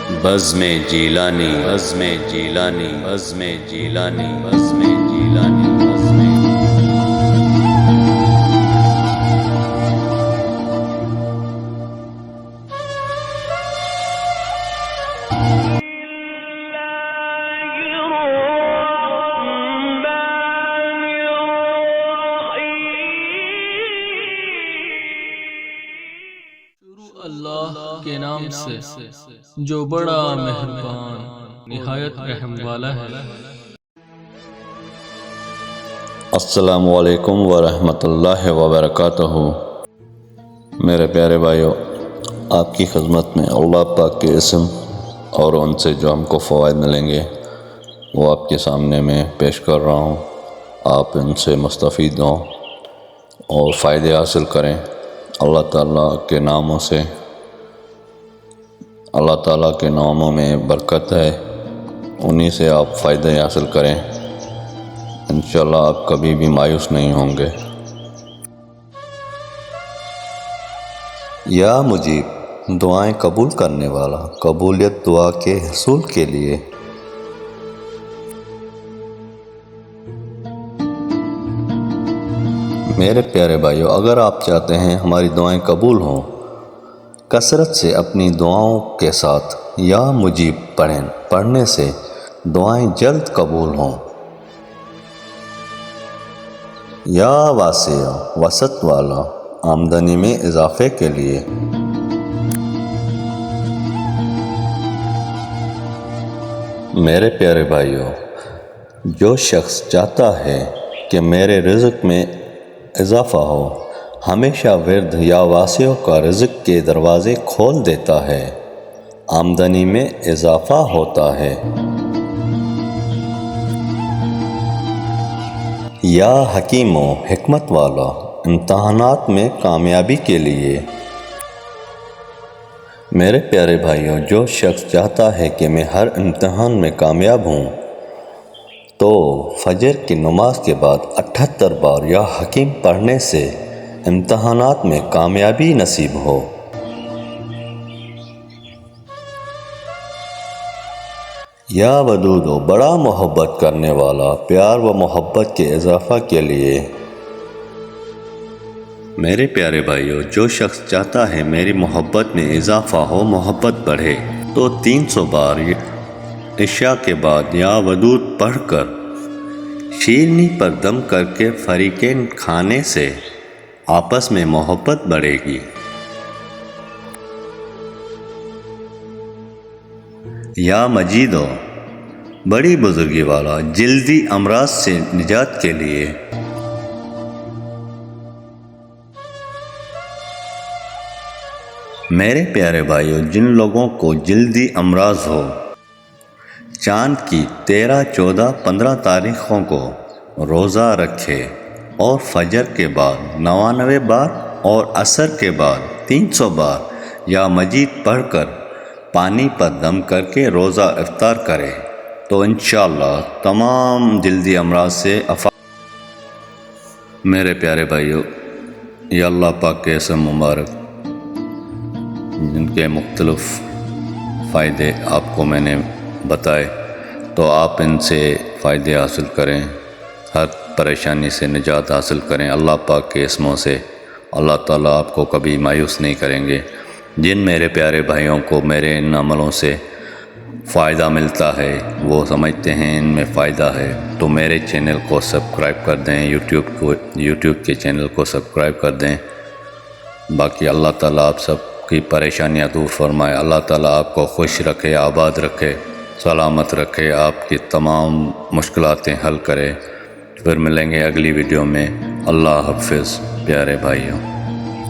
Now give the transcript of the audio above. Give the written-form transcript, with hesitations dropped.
بزم جیلانی بزم جیلانی بزم جیلانی بزم جیلانی بزم اللہ کے نام سے جو بڑا مہربان نہایت رحم والا ہے۔ السلام علیکم ورحمۃ اللہ وبرکاتہ۔ میرے پیارے بھائیو، آپ کی خدمت میں اللہ پاک کے اسم اور ان سے جو ہم کو فوائد ملیں گے وہ آپ کے سامنے میں پیش کر رہا ہوں۔ آپ ان سے مستفید ہوں اور فائدے حاصل کریں۔ اللہ تعالیٰ کے ناموں سے، اللہ تعالیٰ کے ناموں میں برکت ہے، انہی سے آپ فائدے حاصل کریں۔ انشاءاللہ آپ کبھی بھی مایوس نہیں ہوں گے۔ یا مجیب، دعائیں قبول کرنے والا، قبولیت دعا کے حصول کے لیے میرے پیارے بھائیو، اگر آپ چاہتے ہیں ہماری دعائیں قبول ہوں، کثرت سے اپنی دعاؤں کے ساتھ یا مجیب پڑھنے سے دعائیں جلد قبول ہوں۔ یا واسع، وسعت والا، آمدنی میں اضافے کے لیے میرے پیارے بھائیو، جو شخص چاہتا ہے کہ میرے رزق میں اضافہ ہو، ہمیشہ ورد یا واسع کا رزق کے دروازے کھول دیتا ہے، آمدنی میں اضافہ ہوتا ہے۔ یا حکیم و حکمت والا، امتحانات میں کامیابی کے لیے میرے پیارے بھائیوں، جو شخص چاہتا ہے کہ میں ہر امتحان میں کامیاب ہوں تو فجر کی نماز کے بعد 78 بار یا حکیم پڑھنے سے امتحانات میں کامیابی نصیب ہو۔ یا ودود، بڑا محبت کرنے والا، پیار و محبت کے اضافہ کے لیے میرے پیارے بھائیوں، جو شخص چاہتا ہے میری محبت میں اضافہ ہو، محبت بڑھے، تو 300 بار عشاء کے بعد یا ودود پڑھ کر شیرنی پر دم کر کے فریقین کھانے سے آپس میں محبت بڑھے گی۔ یا مجید، بڑی بزرگی والا، جلدی امراض سے نجات کے لیے میرے پیارے بھائیوں، جن لوگوں کو جلدی امراض ہو، چاند کی 13، 14، 15 تاریخوں کو روزہ رکھے اور فجر کے بعد 99 بار اور عصر کے بعد 300 بار یا مجید پڑھ کر پانی پر دم کر کے روزہ افطار کرے تو انشاءاللہ تمام جلدی امراض سے میرے پیارے بھائیوں، یہ اللہ پاک کے اسم مبارک جن کے مختلف فائدے آپ کو میں نے بتائے، تو آپ ان سے فائدے حاصل کریں، ہر پریشانی سے نجات حاصل کریں۔ اللہ پاک کے اسموں سے اللہ تعالیٰ آپ کو کبھی مایوس نہیں کریں گے۔ جن میرے پیارے بھائیوں کو میرے ان عملوں سے فائدہ ملتا ہے، وہ سمجھتے ہیں ان میں فائدہ ہے، تو میرے چینل کو سبسکرائب کر دیں، یوٹیوب کے چینل کو سبسکرائب کر دیں۔ باقی اللہ تعالیٰ آپ سب کی پریشانیاں دور فرمائے، اللہ تعالیٰ آپ کو خوش رکھے، آباد رکھے، سلامت رکھے، آپ کی تمام مشکلاتیں حل کرے۔ پھر ملیں گے اگلی ویڈیو میں۔ اللہ حافظ پیارے بھائیوں۔